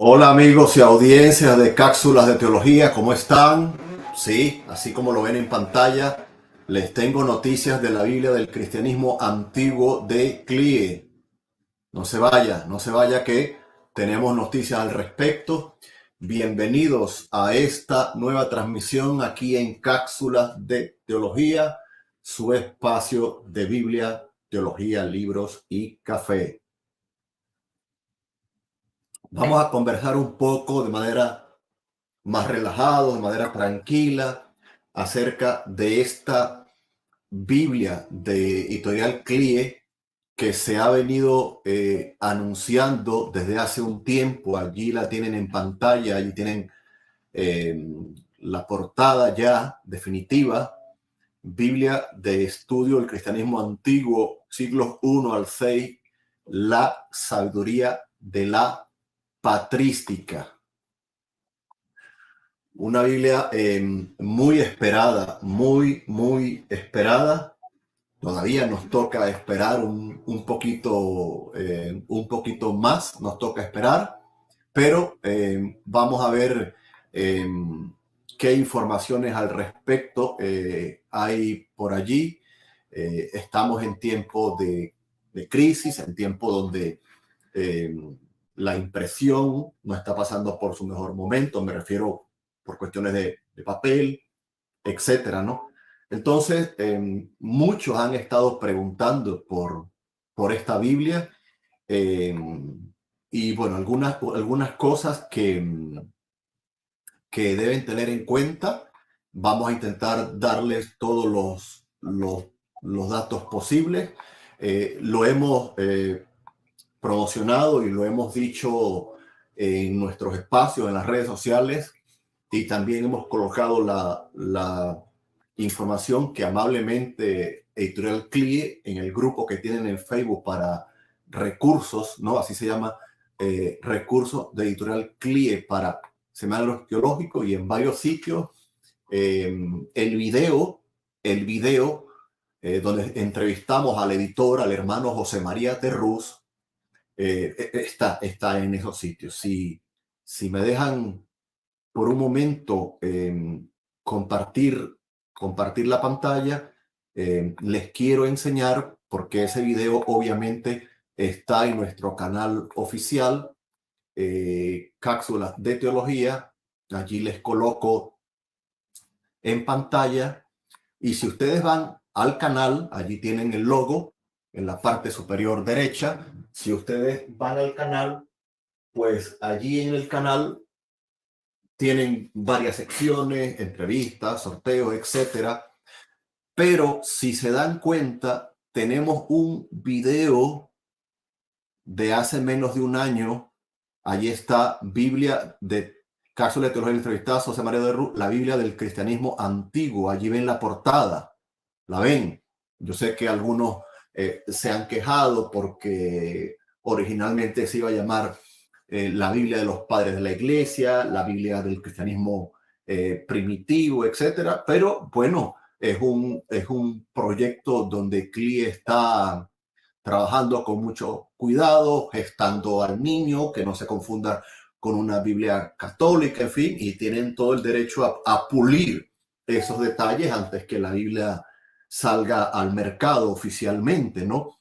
Hola amigos y audiencias de Cápsulas de Teología, ¿cómo están? Sí, así como lo ven en pantalla, les tengo noticias de la Biblia del cristianismo antiguo de CLIE. No se vaya que tenemos noticias al respecto. Bienvenidos a esta nueva transmisión aquí en Cápsulas de Teología, su espacio de Biblia, teología, libros y café. Vamos a conversar un poco de manera más relajado, de manera tranquila, acerca de esta Biblia de editorial CLIE que se ha venido anunciando desde hace un tiempo. Allí la tienen en pantalla, allí tienen eh, la portada ya definitiva. Biblia de estudio del cristianismo antiguo, siglos I al 6, la sabiduría de la patrística. Una Biblia muy esperada. Todavía nos toca esperar un poquito más, nos toca esperar, pero vamos a ver eh, qué informaciones al respecto hay por allí. Estamos en tiempo de crisis, en tiempo donde eh, la impresión no está pasando por su mejor momento, me refiero por cuestiones de papel, etcétera, ¿no? Entonces, muchos han estado preguntando por esta Biblia eh, y bueno, algunas cosas que deben tener en cuenta. Vamos a intentar darles todos los datos posibles. Lo hemos promocionado y lo hemos dicho en nuestros espacios, en las redes sociales, y también hemos colocado la información que amablemente Editorial CLIE en el grupo que tienen en Facebook para recursos, ¿no? Así se llama, recursos de Editorial CLIE para seminarios teológicos, y en varios sitios. El video donde entrevistamos al editor, al hermano José María Terrús, está en esos sitios. Si me dejan por un momento compartir, compartir la pantalla, les quiero enseñar, porque ese video obviamente está en nuestro canal oficial, Cápsulas de Teología. Allí les coloco en pantalla, y si ustedes van al canal, allí tienen el logo en la parte superior derecha. Si ustedes van al canal, pues allí en el canal tienen varias secciones, entrevistas, sorteos, etcétera. Pero si se dan cuenta, tenemos un video de hace menos de un año. Allí está Biblia de Caso de Teología Entrevistada, José María de Rú, la Biblia del cristianismo antiguo. Allí ven la portada, la ven. Yo sé que algunos se han quejado porque originalmente se iba a llamar la Biblia de los padres de la iglesia, la Biblia del cristianismo primitivo, etcétera. Pero bueno, es un proyecto donde CLIE está trabajando con mucho cuidado, gestando al niño, que no se confunda con una Biblia católica, en fin, y tienen todo el derecho a pulir esos detalles antes que la Biblia salga al mercado oficialmente, ¿no?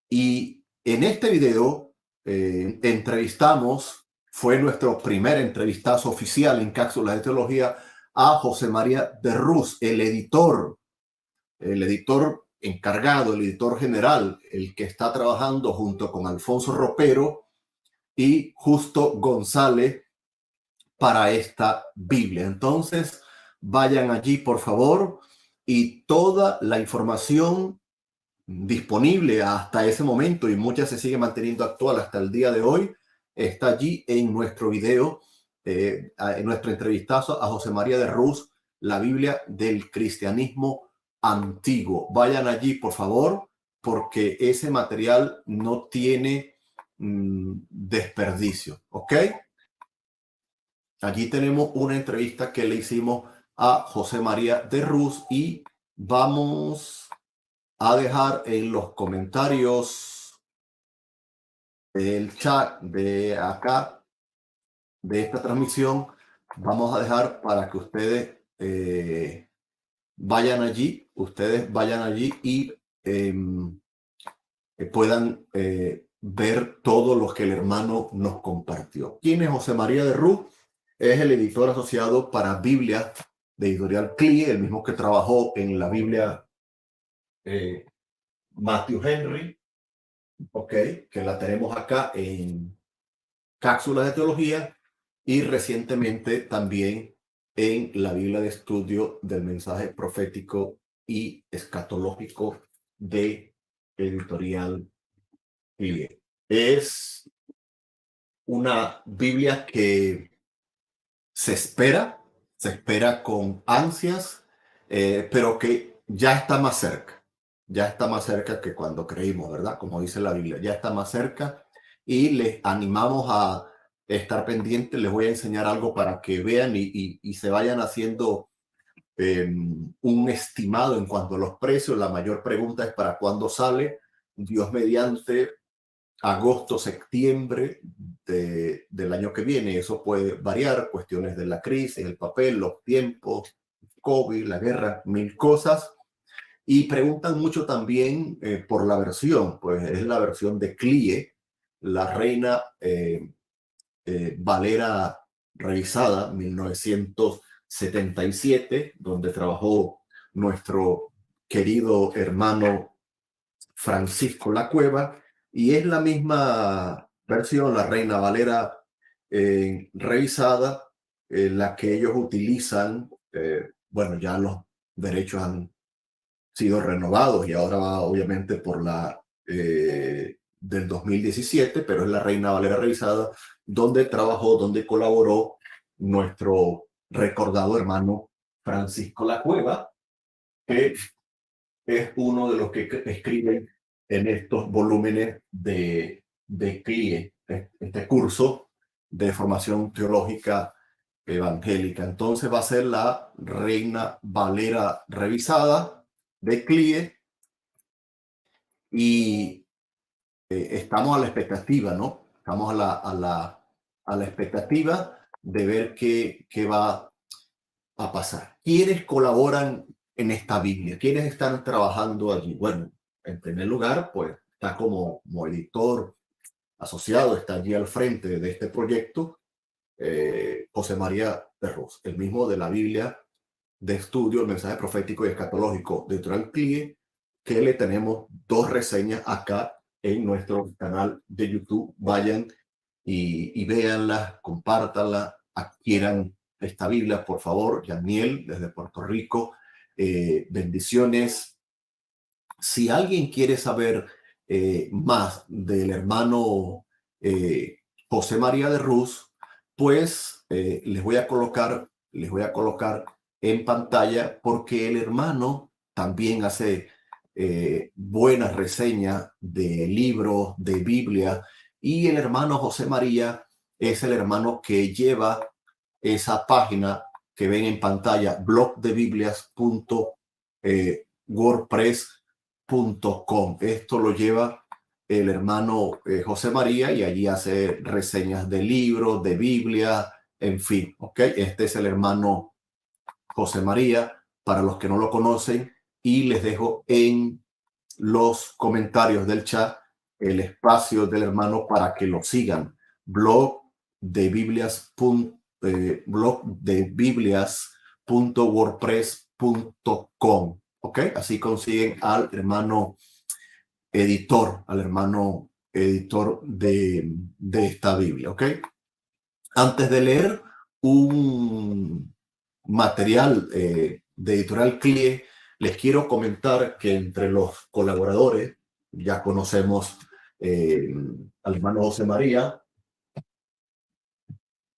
Y en este video fue nuestro primer entrevistazo oficial en Cápsulas de Teología, a José María de Rús, el editor encargado, el editor general, el que está trabajando junto con Alfonso Ropero y Justo González para esta Biblia. Entonces, vayan allí, por favor, y toda la información disponible hasta ese momento, y muchas se sigue manteniendo actual hasta el día de hoy, está allí en nuestro video, en nuestro entrevistazo a José María de Rús, la Biblia del cristianismo antiguo. Vayan allí, por favor, porque ese material no tiene desperdicio, ¿ok? Allí tenemos una entrevista que le hicimos a José María de Rús, y vamos a dejar en los comentarios del chat de acá de esta transmisión vamos a dejar para que ustedes vayan allí y puedan ver todo lo que el hermano nos compartió. ¿Quién es José María de Ruz? Es el editor asociado para Biblia de Editorial CLIE, el mismo que trabajó en la Biblia Matthew Henry, que la tenemos acá en Cápsulas de Teología, y recientemente también en la Biblia de Estudio del Mensaje Profético y Escatológico de Editorial CLIE. Es una Biblia que se espera con ansias, pero que ya está más cerca que cuando creímos, ¿verdad? Como dice la Biblia, ya está más cerca, y les animamos a estar pendientes. Les voy a enseñar algo para que vean y se vayan haciendo un estimado en cuanto a los precios. La mayor pregunta es para cuándo sale. Dios mediante, agosto, septiembre del año que viene. Eso puede variar, cuestiones de la crisis, el papel, los tiempos, COVID, la guerra, mil cosas. Y preguntan mucho también por la versión, pues es la versión de CLIE, la Reina Valera revisada, 1977, donde trabajó nuestro querido hermano Francisco Lacueva, y es la misma versión, la Reina Valera revisada, la que ellos utilizan. Bueno, ya los derechos han sido renovados y ahora va obviamente por la del 2017, pero es la Reina Valera revisada, donde trabajó, donde colaboró nuestro recordado hermano Francisco Lacueva, que es uno de los que escriben en estos volúmenes de CLIE, este curso de formación teológica evangélica. Entonces va a ser la Reina Valera revisada de CLIE, y estamos a la expectativa, ¿no? Estamos a la expectativa de ver qué va a pasar. ¿Quiénes colaboran en esta Biblia? ¿Quiénes están trabajando allí? Bueno, en primer lugar, pues está como editor asociado, está allí al frente de este proyecto, José María de Ruz, el mismo de la Biblia de Estudio, el Mensaje Profético y Escatológico de Editorial CLIE, que le tenemos 2 reseñas acá en nuestro canal de YouTube. Vayan y véanlas, compártanla, adquieran esta Biblia, por favor. Yaniel, desde Puerto Rico, bendiciones. Si alguien quiere saber más del hermano José María de Ruz, pues les voy a colocar en pantalla, porque el hermano también hace buenas reseñas de libros, de Biblia, y el hermano José María es el hermano que lleva esa página que ven en pantalla, blogdebiblias.wordpress.com. Esto lo lleva el hermano José María, y allí hace reseñas de libros, de Biblia, en fin, ¿ok? Este es el hermano José María, para los que no lo conocen, y les dejo en los comentarios del chat el espacio del hermano para que lo sigan. blogdebiblias.wordpress.com. ¿Ok? Así consiguen al hermano editor de esta Biblia. ¿Ok? Antes de leer un material de Editorial CLIE, les quiero comentar que entre los colaboradores ya conocemos al hermano José María,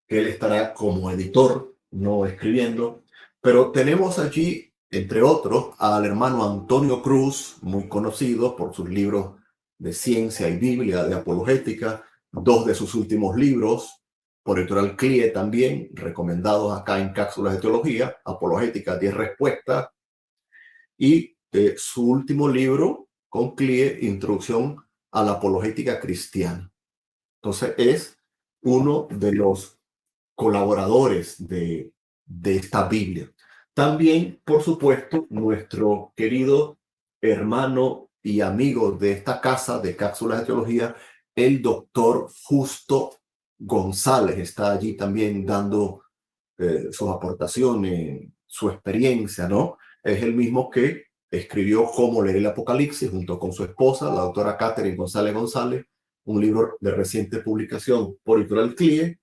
que él estará como editor, no escribiendo, pero tenemos allí, entre otros, al hermano Antonio Cruz, muy conocido por sus libros de ciencia y Biblia, de apologética, 2 de sus últimos libros, por Editorial CLIE también, recomendados acá en Cápsulas de Teología, Apologética, 10 respuestas, y su último libro con CLIE, Introducción a la Apologética Cristiana. Entonces es uno de los colaboradores de esta Biblia. También, por supuesto, nuestro querido hermano y amigo de esta casa de cápsulas de teología, el doctor Justo González, está allí también dando sus aportaciones, su experiencia, ¿no? Es el mismo que escribió Cómo leer el Apocalipsis junto con su esposa, la doctora Catherine González González, un libro de reciente publicación por Editorial CLIE,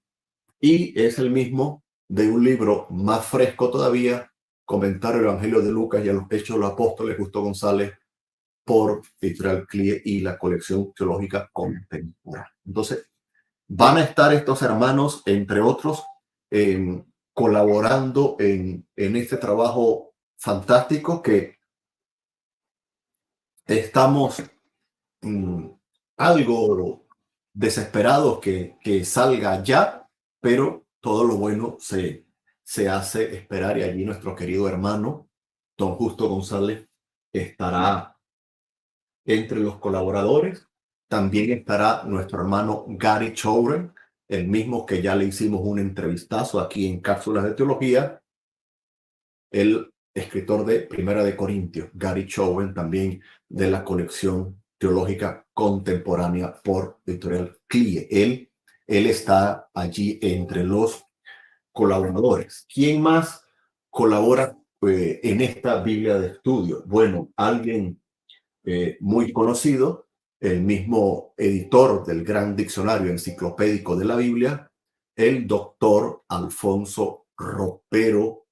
y es el mismo de un libro más fresco todavía, Comentario del Evangelio de Lucas y a los Hechos de los Apóstoles, Justo González, por Editorial CLIE y la colección teológica contemporánea. Entonces, van a estar estos hermanos, entre otros, colaborando en este trabajo fantástico que estamos algo desesperados que salga ya, pero todo lo bueno se hace esperar, y allí nuestro querido hermano, don Justo González, estará entre los colaboradores. También estará nuestro hermano Gary Chowren, el mismo que ya le hicimos un entrevistazo aquí en Cápsulas de Teología, el escritor de Primera de Corintios, Gary Chowren, también de la colección teológica contemporánea por Editorial CLIE. Él está allí entre los colaboradores. ¿Quién más colabora en esta Biblia de estudio? Bueno, alguien muy conocido, el mismo editor del gran diccionario enciclopédico de la Biblia, el doctor Alfonso Ropero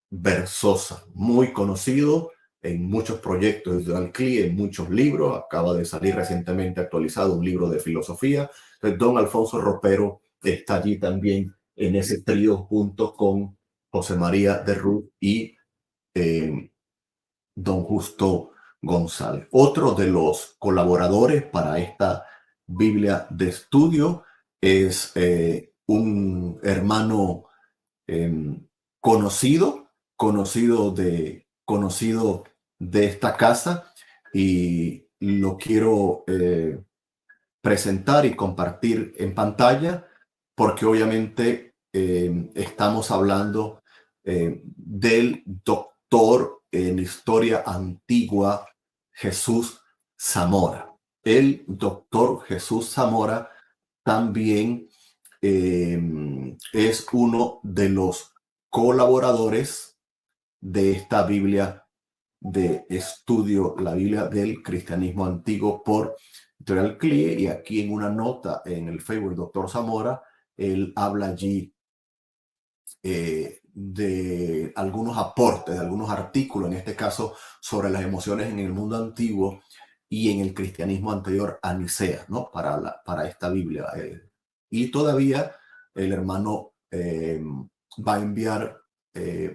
Versosa, muy conocido en muchos proyectos de Editorial CLIE, en muchos libros. Acaba de salir recientemente actualizado un libro de filosofía. Entonces, don Alfonso Ropero está allí también en ese trío junto con José María de Ruth y don Justo González. Otro de los colaboradores para esta Biblia de estudio es un hermano eh, conocido de esta casa, y lo quiero presentar y compartir en pantalla porque obviamente estamos hablando del doctor en historia antigua Jesús Zamora. El doctor Jesús Zamora también es uno de los colaboradores de esta Biblia de estudio, la Biblia del cristianismo antiguo por Editorial CLIE, y aquí en una nota en el Facebook del doctor Zamora, él habla allí de algunos aportes, de algunos artículos, en este caso sobre las emociones en el mundo antiguo y en el cristianismo anterior a Nicea, ¿no? Para esta Biblia. Y todavía el hermano va a enviar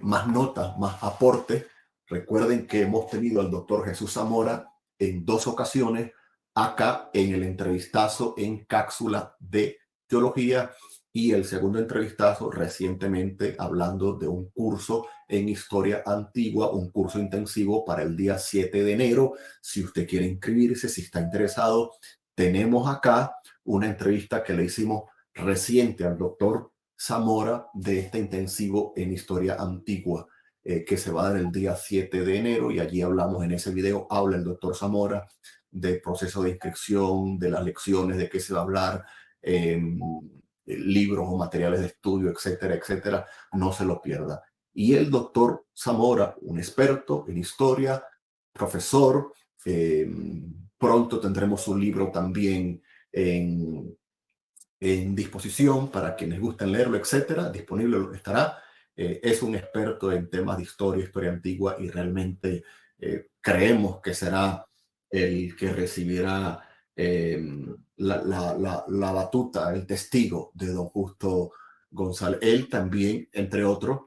más notas, más aportes. Recuerden que hemos tenido al doctor Jesús Zamora en 2 ocasiones acá en el entrevistazo en Cápsula de Teología, y el segundo entrevistazo recientemente hablando de un curso en historia antigua, un curso intensivo para el día 7 de enero. Si usted quiere inscribirse, si está interesado, tenemos acá una entrevista que le hicimos reciente al doctor Zamora de este intensivo en historia antigua que se va a dar el día 7 de enero, y allí hablamos, en ese video habla el doctor Zamora del proceso de inscripción, de las lecciones, de qué se va a hablar, libros o materiales de estudio, etcétera, etcétera. No se lo pierda. Y el doctor Zamora, un experto en historia, profesor, pronto tendremos un libro también en disposición para quienes gusten leerlo, etcétera, disponible estará. Es un experto en temas de historia antigua, y realmente creemos que será el que recibirá la batuta, el testigo de don Justo González. Él también, entre otros,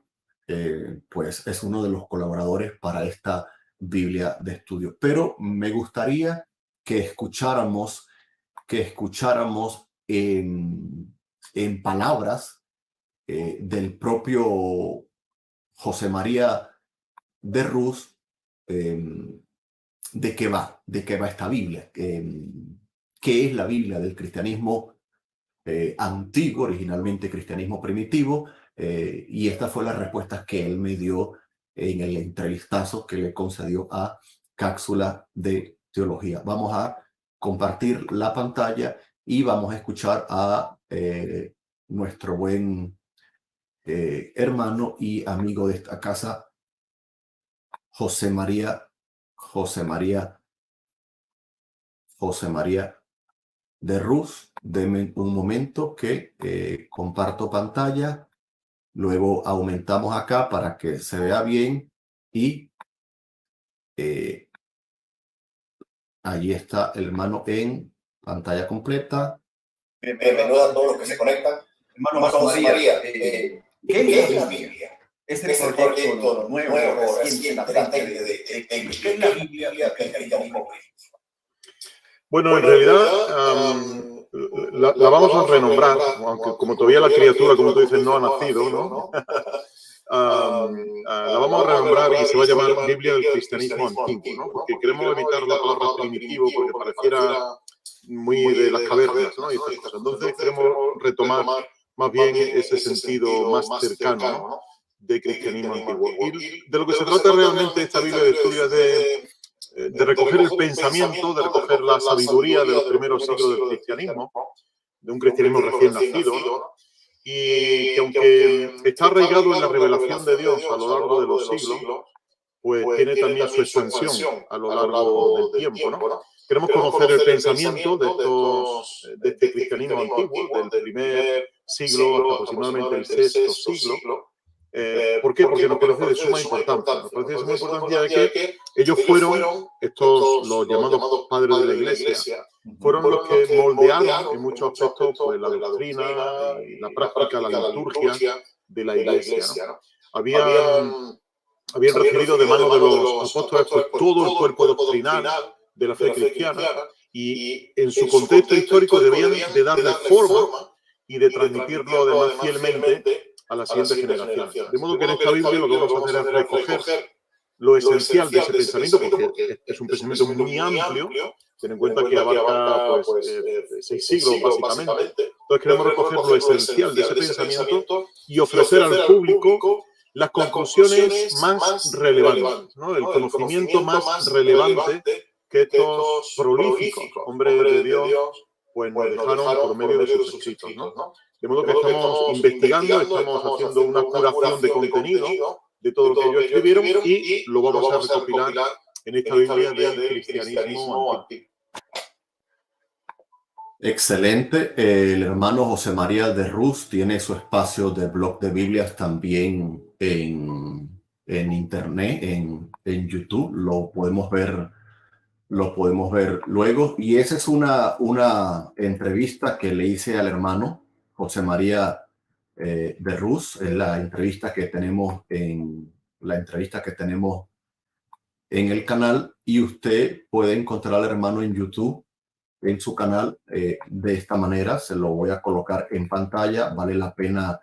pues es uno de los colaboradores para esta Biblia de estudio. Pero me gustaría que escucháramos en palabras del propio José María de Rus, de qué va esta Biblia, qué es la Biblia del cristianismo antiguo, originalmente cristianismo primitivo, y esta fue la respuesta que él me dio en el entrevistazo que le concedió a Cápsula de Teología. Vamos a compartir la pantalla y vamos a escuchar a nuestro buen hermano y amigo de esta casa, José María de Rus. Denme un momento que comparto pantalla, luego aumentamos acá para que se vea bien y allí está el hermano en pantalla completa. Bienvenido a todos los que se conectan. Hermano José María, ¿qué es la Biblia? Es el proyecto nuevo, reciente, latente de ¿qué es la Biblia y el cristianismo? Bueno, en realidad la vamos a renombrar, aunque como todavía la criatura, como tú dices, no ha nacido, ¿no? La vamos a renombrar y se va a llamar Biblia del Cristianismo Antiguo, ¿no? Porque queremos evitar la palabra primitivo porque pareciera muy de las cavernas, ¿no? Y estas cosas. Entonces queremos retomar más bien ese sentido más cercano, ¿no? De cristianismo antiguo. Y de lo que se trata realmente esta Biblia de estudio es de recoger el pensamiento, de recoger la sabiduría de los primeros siglos del cristianismo, de un cristianismo recién nacido, ¿no? Y que aunque está arraigado en la revelación de Dios a lo largo de los siglos, pues tiene también su expansión a lo largo del tiempo, ¿no? Queremos conocer el pensamiento de este cristianismo antiguo, del primer siglo hasta aproximadamente el sexto siglo. ¿Por qué? Porque nos parece de suma importancia. Nos parece de suma importancia de que ellos fueron, los llamados padres de la Iglesia, fueron los que moldearon en muchos aspectos pues, la doctrina y la práctica, la liturgia de la Iglesia, ¿no? Habían recibido de manos de los apóstoles pues, todo el cuerpo doctrinal de la fe cristiana y en su contexto histórico debían de darle forma y de transmitirlo además fielmente a las siguientes generaciones. De modo que en esta Biblia lo que vamos a hacer es recoger lo esencial de ese pensamiento, porque es un pensamiento muy amplio. Ten en cuenta que abarca pues, 6 siglos, básicamente. Entonces queremos recoger lo esencial de ese pensamiento y ofrecer al público las conclusiones más relevantes, ¿no? El conocimiento más relevante que estos prolíficos hombres de Dios pues, nos dejaron por medio de sus escritos, ¿no? De modo que estamos investigando, estamos haciendo una curación de contenido de todo lo que ellos escribieron y lo vamos a recopilar en esta Biblia del cristianismo antiguo. Excelente. El hermano José María de Rus tiene su espacio de blog de Biblias también en internet, en YouTube. Lo podemos ver luego. Y esa es una entrevista que le hice al hermano José María de Rus. Es la entrevista que tenemos en el canal, y usted puede encontrar al hermano en YouTube, en su canal, de esta manera. Se lo voy a colocar en pantalla. Vale la pena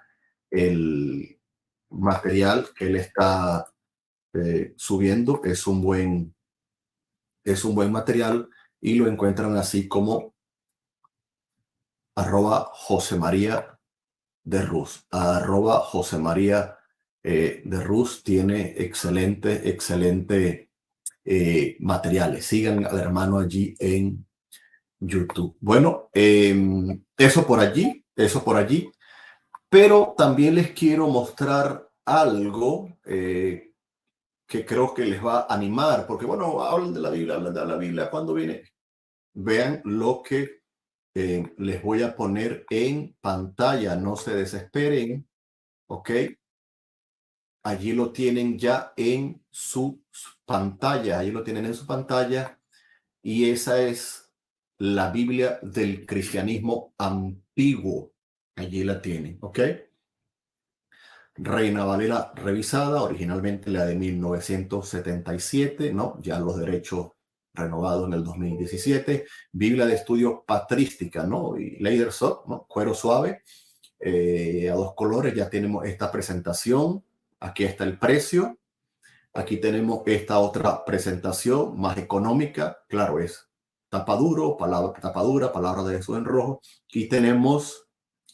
el material que él está subiendo. Es un buen material y lo encuentran así como @José María de Rus. @José María de Rus tiene excelente materiales. Sigan al hermano allí en YouTube. Bueno, eso por allí. Pero también les quiero mostrar algo que creo que les va a animar, porque bueno, hablan de la Biblia, ¿cuándo viene? Vean lo que les voy a poner en pantalla, no se desesperen, ¿ok? Allí lo tienen ya en su pantalla, y esa es la Biblia del cristianismo antiguo. Allí la tienen, ¿ok? Reina Valera revisada, originalmente la de 1977, ¿no? Ya los derechos renovados en el 2017. Biblia de estudio patrística, ¿no? Y Leidersoft, ¿no? Cuero suave, a 2 colores. Ya tenemos esta presentación. Aquí está el precio. Aquí tenemos esta otra presentación más económica. Claro, es tapa dura, palabra de eso en rojo. Y tenemos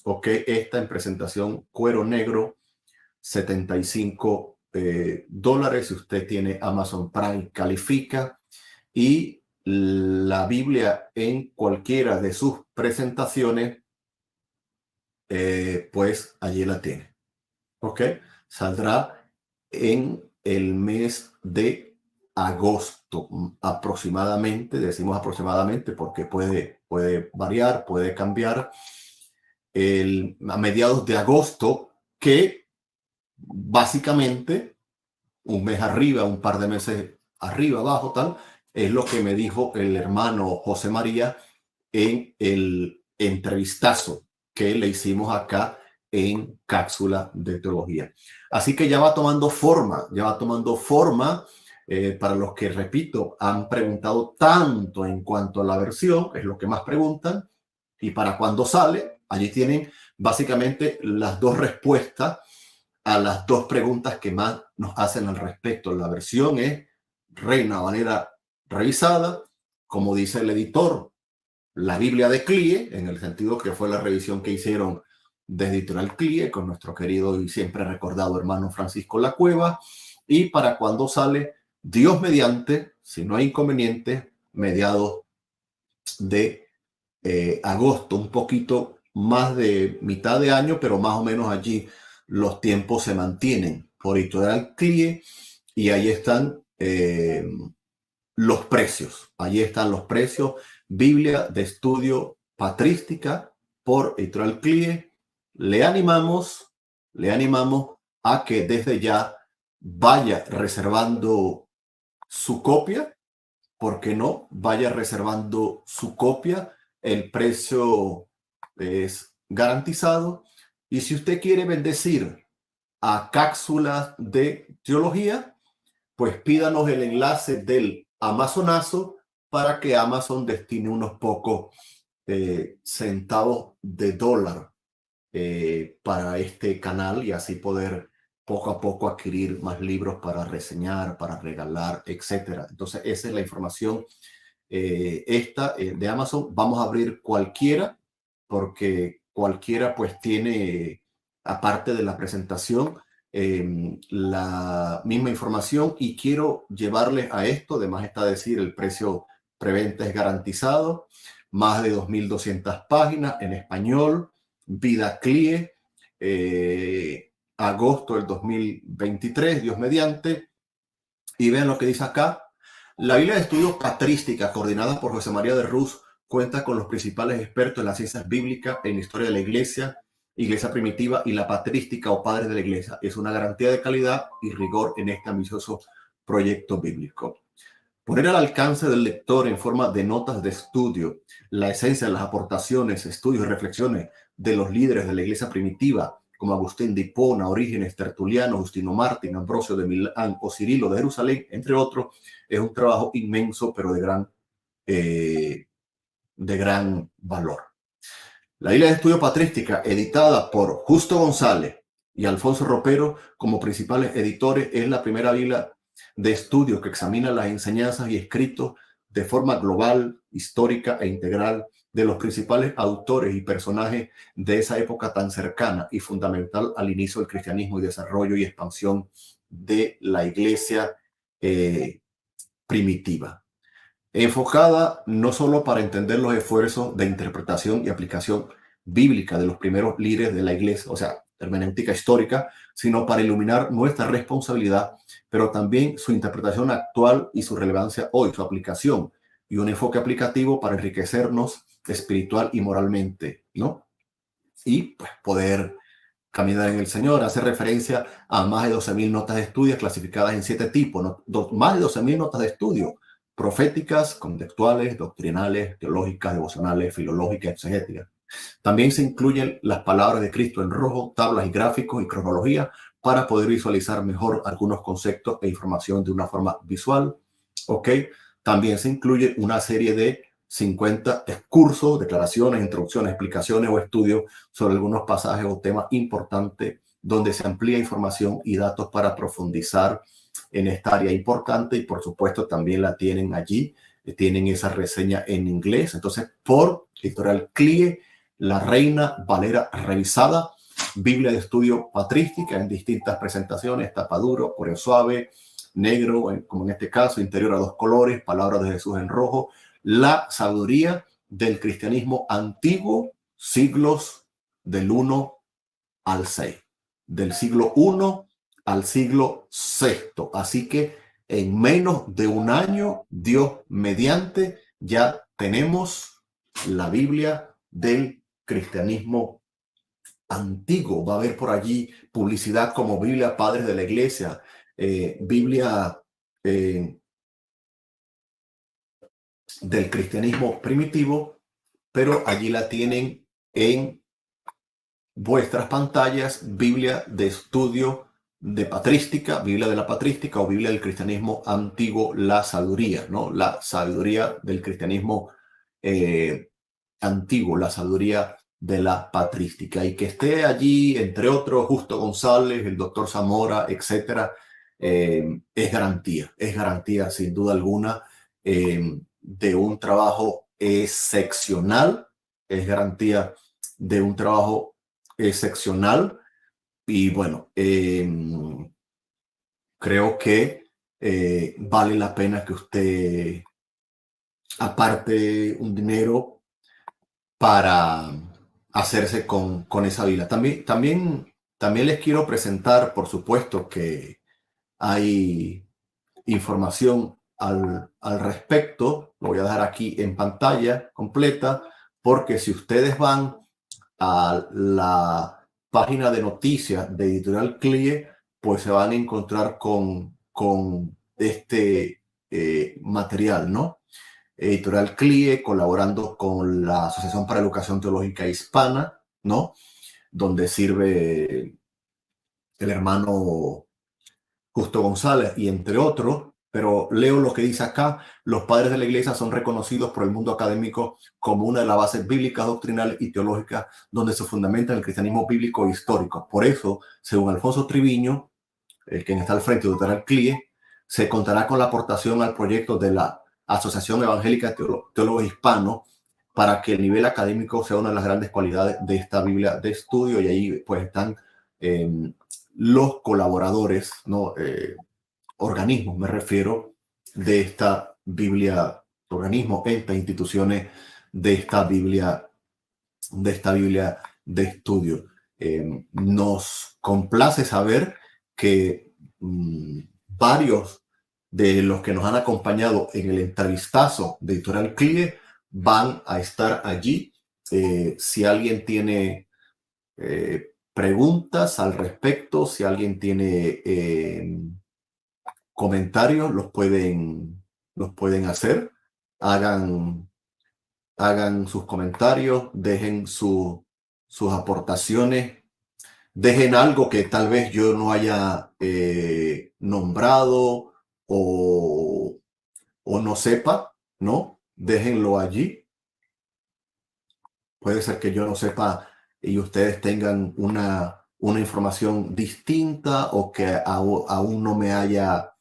ok, esta en presentación cuero negro, $75 si usted tiene Amazon Prime, califica, y la Biblia en cualquiera de sus presentaciones, pues allí la tiene, ok, saldrá en el mes de agosto aproximadamente. Decimos aproximadamente porque puede variar, puede cambiar, a mediados de agosto, que básicamente un mes arriba, un par de meses arriba, abajo, tal, es lo que me dijo el hermano José María en el entrevistazo que le hicimos acá en Cápsula de Teología. Así que ya va tomando forma, para los que, repito, han preguntado tanto en cuanto a la versión, es lo que más preguntan, y para cuándo sale, allí tienen básicamente las dos respuestas a las dos preguntas que más nos hacen al respecto. La versión es Reina Valera revisada, como dice el editor, la Biblia de CLIE, en el sentido que fue la revisión que hicieron de Editorial CLIE con nuestro querido y siempre recordado hermano Francisco Lacueva. Y para cuando sale, Dios mediante, si no hay inconveniente, mediados de agosto, un poquito más de mitad de año, pero más o menos allí los tiempos se mantienen por Editorial CLIE, y ahí están los precios. Allí están los precios. Biblia de estudio patrística por Editorial CLIE. Le animamos a que desde ya vaya reservando su copia. ¿Por qué no? Vaya reservando su copia. El precio es garantizado. Y si usted quiere bendecir a Cápsulas de Teología, pues pídanos el enlace del Amazonazo para que Amazon destine unos pocos centavos de dólar para este canal, y así poder poco a poco adquirir más libros para reseñar, para regalar, etcétera. Entonces esa es la información de Amazon. Vamos a abrir cualquiera, porque cualquiera pues tiene, aparte de la presentación, la misma información, y quiero llevarles a esto. Además está decir, el precio preventa es garantizado, más de 2.200 páginas en español, Vida CLIE, agosto del 2023, Dios mediante. Y vean lo que dice acá. La Biblia de Estudio Patrística, coordinada por José María de Rus, cuenta con los principales expertos en las ciencias bíblicas, en la historia de la iglesia primitiva y la patrística o padres de la iglesia. Es una garantía de calidad y rigor en este ambicioso proyecto bíblico. Poner al alcance del lector en forma de notas de estudio la esencia de las aportaciones, estudios y reflexiones de los líderes de la iglesia primitiva, como Agustín de Hipona, Orígenes, Tertuliano, Justino Mártir, Ambrosio de Milán o Cirilo de Jerusalén, entre otros, es un trabajo inmenso, pero de gran valor. La Biblia de Estudio Patrística, editada por Justo González y Alfonso Ropero como principales editores, es la primera Biblia de estudio que examina las enseñanzas y escritos de forma global, histórica e integral de los principales autores y personajes de esa época tan cercana y fundamental al inicio del cristianismo y desarrollo y expansión de la iglesia primitiva. Enfocada no solo para entender los esfuerzos de interpretación y aplicación bíblica de los primeros líderes de la iglesia, o sea, hermenéutica histórica, sino para iluminar nuestra responsabilidad, pero también su interpretación actual y su relevancia hoy, su aplicación, y un enfoque aplicativo para enriquecernos espiritual y moralmente, ¿no? Y pues poder caminar en el Señor. Hace referencia a más de 12.000 notas de estudio clasificadas en 7 tipos, ¿no? Más de 12.000 notas de estudio: proféticas, contextuales, doctrinales, teológicas, devocionales, filológicas, exegéticas. También se incluyen las palabras de Cristo en rojo, tablas y gráficos y cronología para poder visualizar mejor algunos conceptos e información de una forma visual. ¿Ok? También se incluye una serie de 50 cursos, declaraciones, introducciones, explicaciones o estudios sobre algunos pasajes o temas importantes, donde se amplía información y datos para profundizar en esta área importante. Y por supuesto también la tienen allí, tienen esa reseña en inglés. Entonces, por Editorial CLIE, la Reina Valera revisada, Biblia de estudio patrística en distintas presentaciones, tapa duro, coreo suave, negro, como en este caso, interior a 2 colores, palabras de Jesús en rojo, la sabiduría del cristianismo antiguo, siglos del 1 al 6, del siglo I al siglo VI. Así que en menos de un año, Dios mediante, ya tenemos la Biblia del cristianismo antiguo. Va a haber por allí publicidad como Biblia Padres de la Iglesia, Biblia del cristianismo primitivo, pero allí la tienen en vuestras pantallas, Biblia de estudio de patrística, Biblia de la patrística o Biblia del cristianismo antiguo, la sabiduría, ¿no? La sabiduría del cristianismo antiguo, la sabiduría de la patrística. Y que esté allí, entre otros, Justo González, el doctor Zamora, etcétera, es garantía sin duda alguna de un trabajo excepcional, es garantía de un trabajo excepcional. Y bueno, creo que vale la pena que usted aparte un dinero para hacerse con esa Biblia. También les quiero presentar, por supuesto, que hay información al respecto. Lo voy a dejar aquí en pantalla completa, porque si ustedes van a la página de noticias de Editorial CLIE, pues se van a encontrar con este material, ¿no? Editorial CLIE colaborando con la Asociación para la Educación Teológica Hispana, ¿no? Donde sirve el hermano Justo González y entre otros, pero leo lo que dice acá: los padres de la iglesia son reconocidos por el mundo académico como una de las bases bíblicas, doctrinales y teológicas donde se fundamenta el cristianismo bíblico e histórico. Por eso, según Alfonso Triviño, el quien está al frente de Editorial CLIE, se contará con la aportación al proyecto de la Asociación Evangélica Teólogos Hispanos para que el nivel académico sea una de las grandes cualidades de esta Biblia de estudio. Y ahí pues están los colaboradores, ¿no? Organismos, me refiero, de esta Biblia, organismos, entes, instituciones de esta Biblia de estudio. Nos complace saber que varios de los que nos han acompañado en el entrevistazo de Editorial CLIE van a estar allí. Si alguien tiene preguntas al respecto, si alguien tiene comentarios, los pueden hacer. Hagan sus comentarios, dejen sus aportaciones, dejen algo que tal vez yo no haya nombrado o no sepa, ¿no? Déjenlo allí. Puede ser que yo no sepa y ustedes tengan una información distinta, o que aún no me haya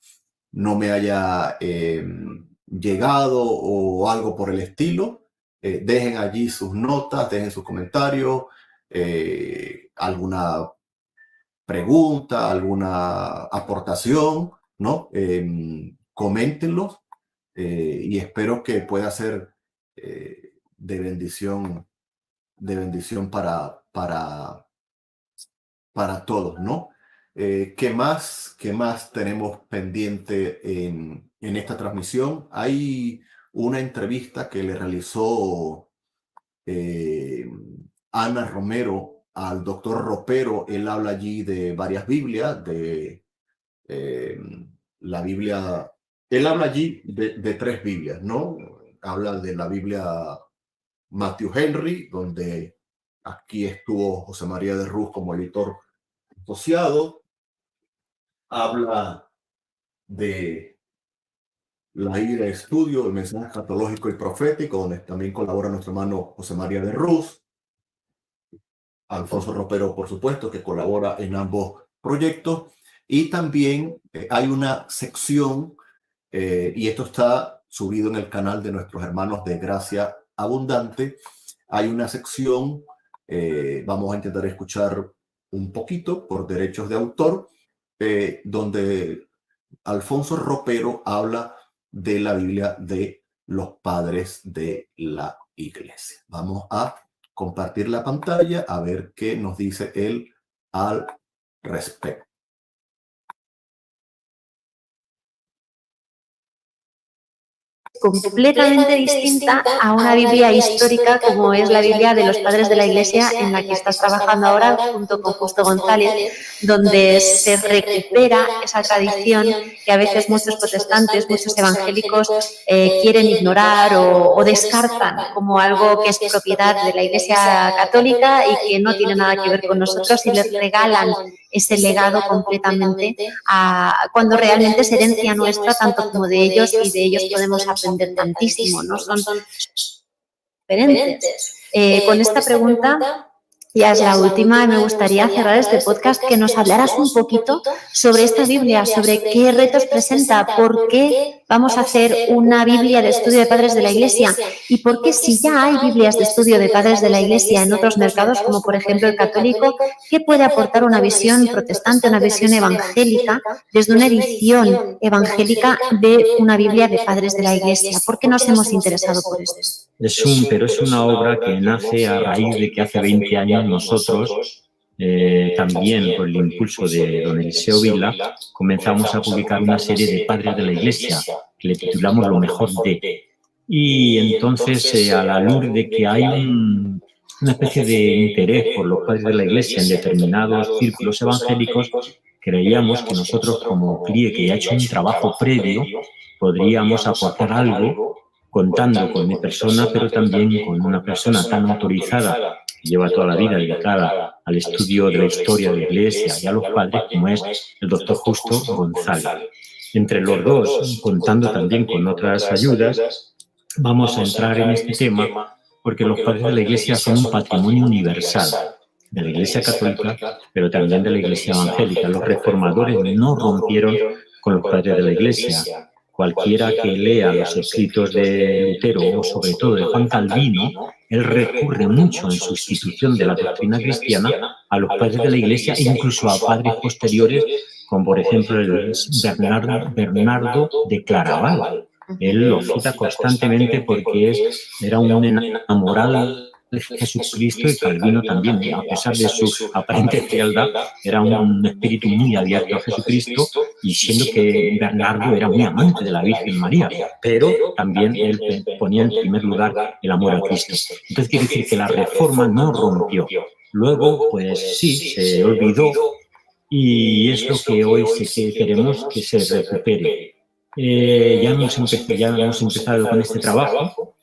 llegado o algo por el estilo. Dejen allí sus notas, dejen sus comentarios, alguna pregunta, alguna aportación, ¿no? Coméntenlos, y espero que pueda ser de bendición para todos, ¿no? ¿Qué más tenemos pendiente en esta transmisión? Hay una entrevista que le realizó Ana Romero al doctor Ropero. Él habla allí de varias Biblias, de la Biblia. Él habla allí de 3 Biblias, ¿no? Habla de la Biblia Matthew Henry, donde aquí estuvo José María de Ruz como editor asociado. Habla de la Biblia de estudio, el mensaje escatológico y profético, donde también colabora nuestro hermano José María de Ruz. Alfonso Ropero, por supuesto, que colabora en ambos proyectos. Y también hay una sección, y esto está subido en el canal de nuestros hermanos de Gracia Abundante, hay una sección, vamos a intentar escuchar un poquito por derechos de autor, donde Alfonso Ropero habla de la Biblia de los padres de la Iglesia. Vamos a compartir la pantalla a ver qué nos dice él al respecto. Completamente distinta a una Biblia histórica como es la Biblia de los padres de la Iglesia, en la que estás trabajando ahora junto con Justo González, donde se recupera esa tradición que a veces muchos protestantes, muchos evangélicos quieren ignorar o descartan como algo que es propiedad de la Iglesia católica y que no tiene nada que ver con nosotros, y les regalan ese legado completamente cuando realmente es herencia nuestra, tanto como de ellos, y de ellos podemos aprender tantísimo, ¿no? Son diferentes. Con esta pregunta, ya es la última, me gustaría cerrar este podcast que nos hablaras un poquito sobre esta Biblia, sobre qué retos presenta, por qué vamos a hacer una Biblia de estudio de padres de la Iglesia, y por qué, si ya hay Biblias de estudio de padres de la Iglesia en otros mercados, como por ejemplo el católico, ¿qué puede aportar una visión protestante, una visión evangélica, desde una edición evangélica de una Biblia de padres de la Iglesia? ¿Por qué nos hemos interesado por esto? Pero es una obra que nace a raíz de que hace 20 años nosotros, también por el impulso de don Eliseo Vila, comenzamos a publicar una serie de padres de la Iglesia, que le titulamos Lo mejor de. Y entonces, a la luz de que hay una especie de interés por los padres de la Iglesia en determinados círculos evangélicos, creíamos que nosotros, como CLIE, que ya ha hecho un trabajo previo, podríamos aportar algo, contando con mi persona, pero también con una persona tan autorizada, que lleva toda la vida dedicada al estudio de la historia de la Iglesia y a los padres, como es el doctor Justo González. Entre los dos, contando también con otras ayudas, vamos a entrar en este tema porque los padres de la Iglesia son un patrimonio universal de la Iglesia católica, pero también de la Iglesia evangélica. Los reformadores no rompieron con los padres de la Iglesia. Cualquiera que lea los escritos de Lutero o sobre todo de Juan Calvino, él recurre mucho en su institución de la doctrina cristiana a los padres de la Iglesia e incluso a padres posteriores, como por ejemplo el Bernardo de Claraval. Él lo cita constantemente porque era un enamorado de Jesucristo, y Calvino también, a pesar de su aparente frialdad, era un espíritu muy abierto a Jesucristo, y siendo que Bernardo era muy amante de la Virgen María, pero también él ponía en primer lugar el amor a Cristo. Entonces quiere decir que la Reforma no rompió. Luego, pues sí, se olvidó, y es lo que hoy queremos que se recupere. Ya hemos empezado con este trabajo.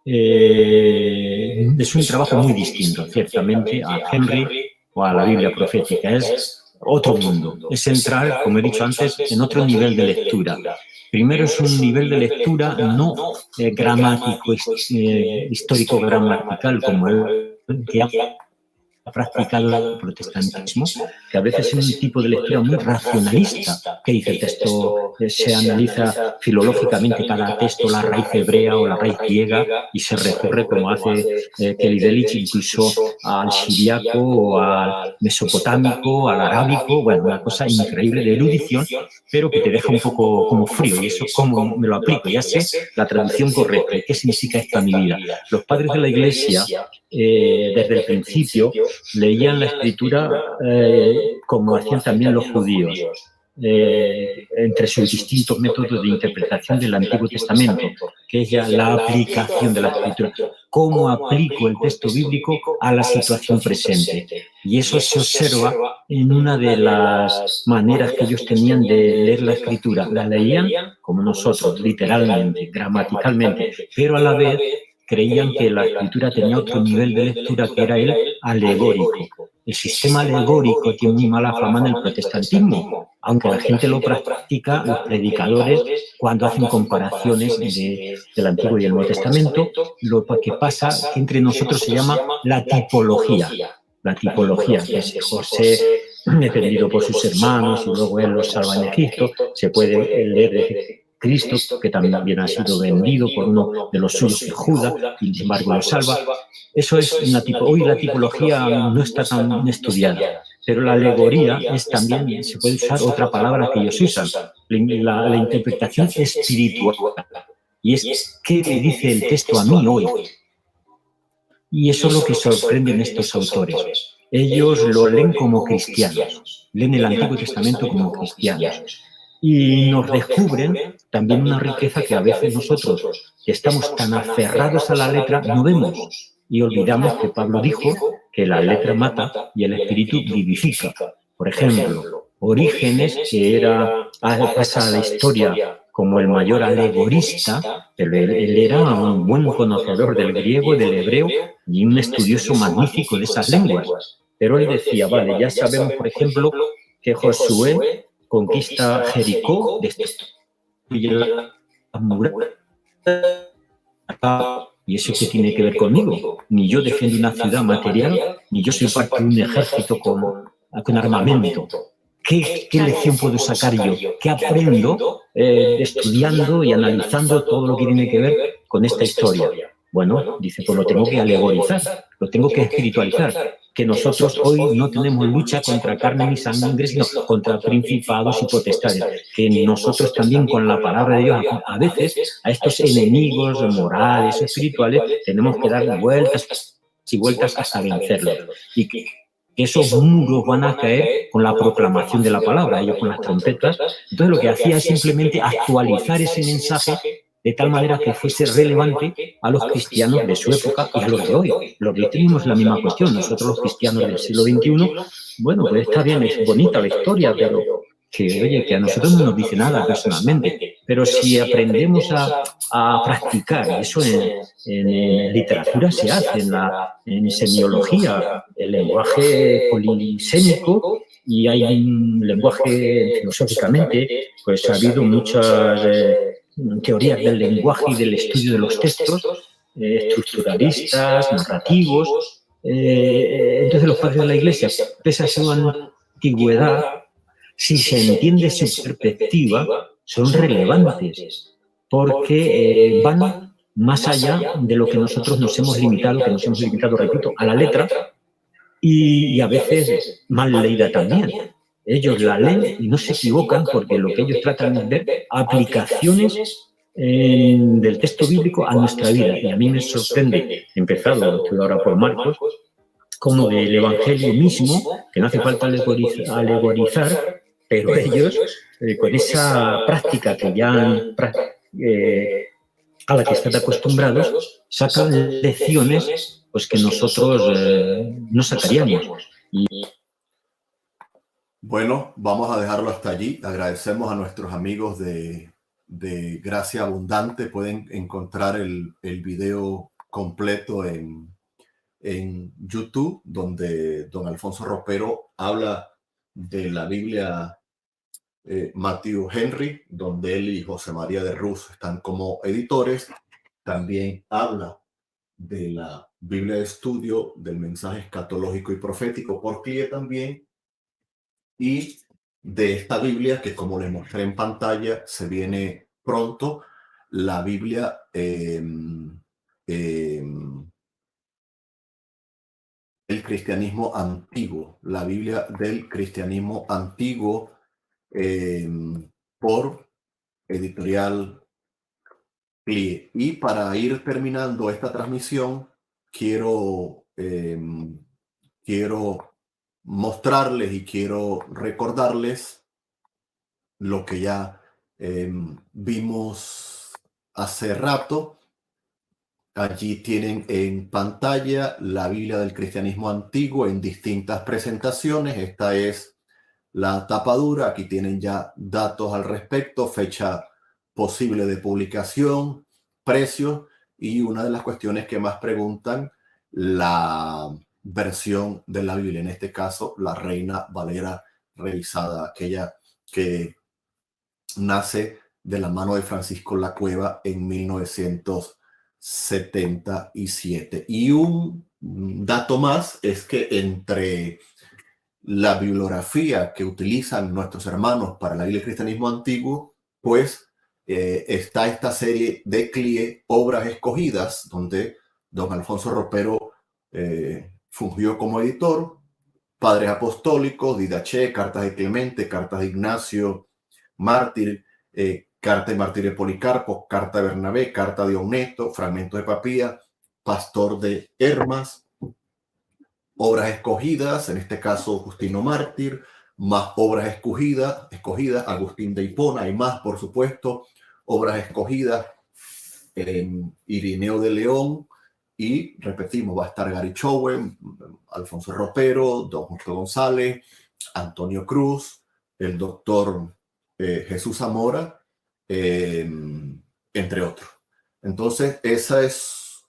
Es un trabajo muy distinto, ciertamente, a Henry o a la Biblia profética. Es otro mundo. Es entrar, como he dicho antes, en otro nivel de lectura. Primero es un nivel de lectura no gramático, histórico gramatical, como él que ha practicado el protestantismo, que a veces es un tipo de lectura muy racionalista, que dice el texto, se analiza filológicamente cada texto, la raíz hebrea o la raíz griega, y se recurre, como hace Kelly Delitzsch, incluso al siriaco o al mesopotámico, al arábico. Bueno, una cosa increíble de erudición, pero que te deja un poco como frío. Y eso, ¿cómo me lo aplico? Ya sé la traducción correcta. ¿Qué significa esto en mi vida? Los padres de la Iglesia, desde el principio, leían la Escritura como hacían también los judíos, entre sus distintos métodos de interpretación del Antiguo Testamento, que es ya la aplicación de la Escritura. ¿Cómo aplico el texto bíblico a la situación presente? Y eso se observa en una de las maneras que ellos tenían de leer la Escritura. La leían como nosotros, literalmente, gramaticalmente, pero a la vez creían que la Escritura tenía otro nivel de lectura, que era el alegórico. El sistema alegórico tiene muy mala fama en el protestantismo, aunque la gente lo practica, los predicadores, cuando hacen comparaciones del Antiguo y el Nuevo Testamento. Lo que pasa que entre nosotros se llama la tipología. La tipología, que es José defendido por sus hermanos y luego él los salva en Egipto. Se puede leer Cristo, que también ha sido vendido por uno de los suyos, Judas, y sin embargo lo salva. Eso es hoy la tipología no está tan estudiada, pero la alegoría es también, se puede usar otra palabra que ellos usan, la interpretación espiritual. Y es, ¿qué me dice el texto a mí hoy? Y eso es lo que sorprende en estos autores. Ellos lo leen como cristianos, leen el Antiguo Testamento como cristianos. Y nos descubren también una riqueza que a veces nosotros, que estamos tan aferrados a la letra, no vemos. Y olvidamos que Pablo dijo que la letra mata y el espíritu vivifica. Por ejemplo, Orígenes, que pasa a la historia como el mayor alegorista, pero él era un buen conocedor del griego, del hebreo y un estudioso magnífico de esas lenguas. Pero él decía, vale, ya sabemos, por ejemplo, que Josué conquista Jericó, destruye la muralla. ¿Y eso qué tiene que ver conmigo? Ni yo defiendo una ciudad material, ni yo soy parte de un ejército con armamento. ¿Qué lección puedo sacar yo? ¿Qué aprendo estudiando y analizando todo lo que tiene que ver con esta historia? Bueno, dice, pues lo tengo que alegorizar, lo tengo que espiritualizar. Que nosotros hoy no tenemos lucha contra carne ni sangre, sino contra principados y potestades. Que nosotros también con la palabra de Dios, a veces, a estos enemigos morales, espirituales, tenemos que dar vueltas y vueltas hasta vencerlos. Y que esos muros van a caer con la proclamación de la palabra, ellos con las trompetas. Entonces lo que hacía es simplemente actualizar ese mensaje de tal manera que fuese relevante a los cristianos de su época y a los de hoy. Los de hoy tenemos la misma cuestión. Nosotros los cristianos del siglo XXI, bueno, pues está bien, es bonita la historia, pero que a nosotros no nos dice nada personalmente. Pero si aprendemos a practicar, eso en literatura se hace, en semiología, el lenguaje polisémico, y hay un lenguaje filosóficamente, pues ha habido muchas teorías del lenguaje y del estudio de los textos, estructuralistas, narrativos. Entonces los padres de la Iglesia, pese a su antigüedad, si se entiende su perspectiva, son relevantes, porque van más allá de lo que nosotros nos hemos limitado, repito, a la letra, y a veces mal leída también. Ellos la leen y no se equivocan porque lo que ellos tratan es ver aplicaciones del texto bíblico a nuestra vida. Y a mí me sorprende, empezado, estoy ahora por Marcos, como del Evangelio mismo, que no hace falta alegorizar, pero ellos, con esa práctica que ya a la que están acostumbrados, sacan lecciones pues, que nosotros no sacaríamos. Bueno, vamos a dejarlo hasta allí. Agradecemos a nuestros amigos de Gracia Abundante. Pueden encontrar el video completo en YouTube, donde don Alfonso Ropero habla de la Biblia Matthew Henry, donde él y José María de Rus están como editores. También habla de la Biblia de estudio, del mensaje escatológico y profético por CLIE también, y de esta Biblia que, como les mostré en pantalla, se viene pronto, la Biblia el cristianismo antiguo, la Biblia del cristianismo antiguo, por editorial CLIE. Y para ir terminando esta transmisión, quiero mostrarles y quiero recordarles lo que ya vimos hace rato. Allí tienen en pantalla la Biblia del cristianismo antiguo en distintas presentaciones. Esta es la tapadura. Aquí tienen ya datos al respecto, fecha posible de publicación, precios y una de las cuestiones que más preguntan, la versión de la Biblia, en este caso la Reina Valera revisada, aquella que nace de la mano de Francisco Lacueva en 1977. Y un dato más es que entre la bibliografía que utilizan nuestros hermanos para la Biblia del cristianismo antiguo, pues está esta serie de CLIE, Obras Escogidas, donde don Alfonso Ropero fungió como editor. Padres Apostólicos, Didache, Cartas de Clemente, Cartas de Ignacio, Mártir, Carta de Mártir de Policarpo, Carta de Bernabé, Carta de Oneto, Fragmentos de Papía, Pastor de Hermas, Obras Escogidas, en este caso Justino Mártir, más Obras Escogidas, Agustín de Hipona y más, por supuesto, Obras Escogidas, Irineo de León, y repetimos, va a estar Gary Chowen, Alfonso Ropero, don Jorge González, Antonio Cruz, el doctor Jesús Zamora, entre otros. Entonces, esa es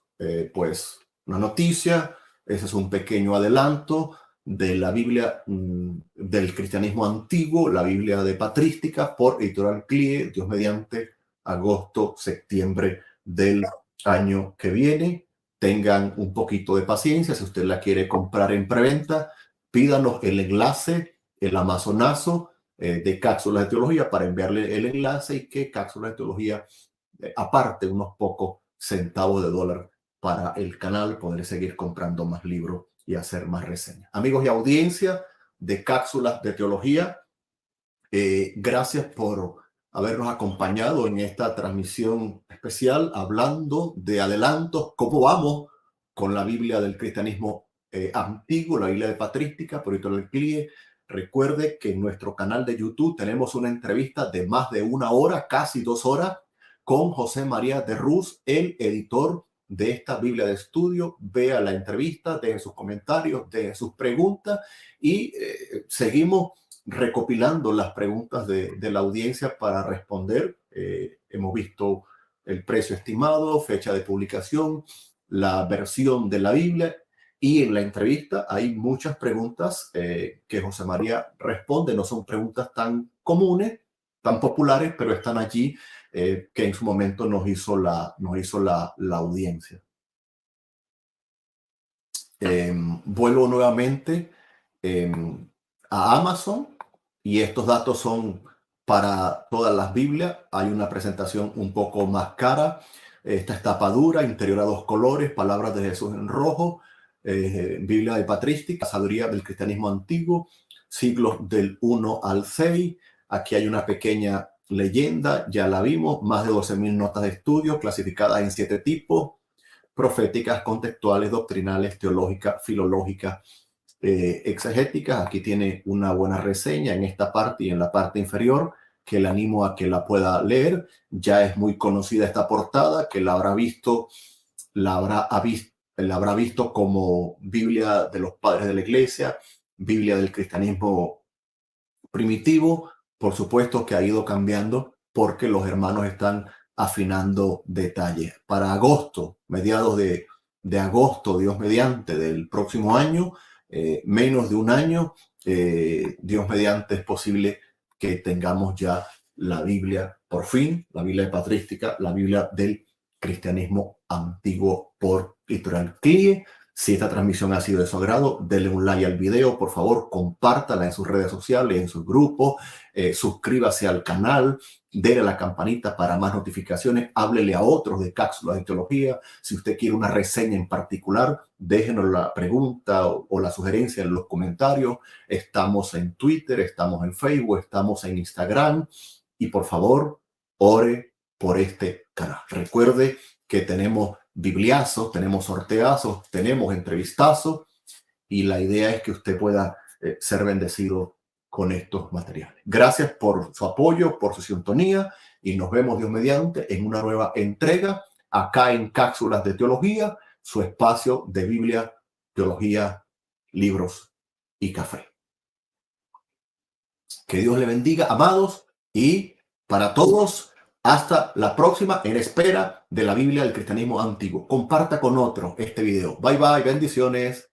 pues una noticia, ese es un pequeño adelanto de la Biblia del cristianismo antiguo, la Biblia de Patrística, por Editorial CLIE, Dios mediante, agosto, septiembre del año que viene. Tengan un poquito de paciencia. Si usted la quiere comprar en preventa, pídanos el enlace, el amazonazo de Cápsulas de Teología para enviarle el enlace y que Cápsulas de Teología aparte unos pocos centavos de dólar para el canal, poder seguir comprando más libros y hacer más reseñas. Amigos y audiencia de Cápsulas de Teología, gracias por habernos acompañado en esta transmisión especial hablando de adelantos, cómo vamos con la Biblia del cristianismo antiguo, la Biblia de Patrística, por Editorial CLIE. Recuerde que en nuestro canal de YouTube tenemos una entrevista de más de 1 hora, casi 2 horas, con José María de Ruz, el editor de esta Biblia de estudio. Vea la entrevista, dejen sus comentarios, dejen sus preguntas y seguimos recopilando las preguntas de la audiencia para responder. Hemos visto el precio estimado, fecha de publicación, la versión de la Biblia, y en la entrevista hay muchas preguntas que José María responde. No son preguntas tan comunes, tan populares, pero están allí, que en su momento nos hizo la audiencia. Vuelvo nuevamente a Amazon, y estos datos son para todas las Biblias. Hay una presentación un poco más cara. Esta es tapa dura, interior a 2 colores, palabras de Jesús en rojo, Biblia de Patrística, Sabiduría del cristianismo antiguo, siglos del 1 al 6. Aquí hay una pequeña leyenda, ya la vimos, más de 12.000 notas de estudio clasificadas en 7 tipos: proféticas, contextuales, doctrinales, teológicas, filológicas, exegéticas. Aquí tiene una buena reseña en esta parte y en la parte inferior, que le animo a que la pueda leer. Ya es muy conocida esta portada, que la habrá visto como Biblia de los padres de la iglesia, Biblia del cristianismo primitivo. Por supuesto que ha ido cambiando porque los hermanos están afinando detalles. Para agosto, mediados de agosto, Dios mediante, del próximo año, menos de un año, Dios mediante, es posible que tengamos ya la Biblia, por fin, la Biblia de Patrística, la Biblia del cristianismo antiguo, por Editorial CLIE. Si esta transmisión ha sido de su agrado, denle un like al video, por favor, compártala en sus redes sociales, en sus grupos, suscríbase al canal, denle a la campanita para más notificaciones, háblele a otros de Cápsulas de Teología. Si usted quiere una reseña en particular, déjenos la pregunta o la sugerencia en los comentarios. Estamos en Twitter, estamos en Facebook, estamos en Instagram, y por favor, ore por este canal. Recuerde que tenemos bibliazos, tenemos sorteazos, tenemos entrevistazos, y la idea es que usted pueda ser bendecido con estos materiales. Gracias por su apoyo, por su sintonía, y nos vemos, Dios mediante, en una nueva entrega acá en Cápsulas de Teología, su espacio de Biblia, teología, libros y café. Que Dios le bendiga, amados, y para todos, hasta la próxima, en espera de la Biblia del cristianismo antiguo. Comparta con otros este video. Bye bye, bendiciones.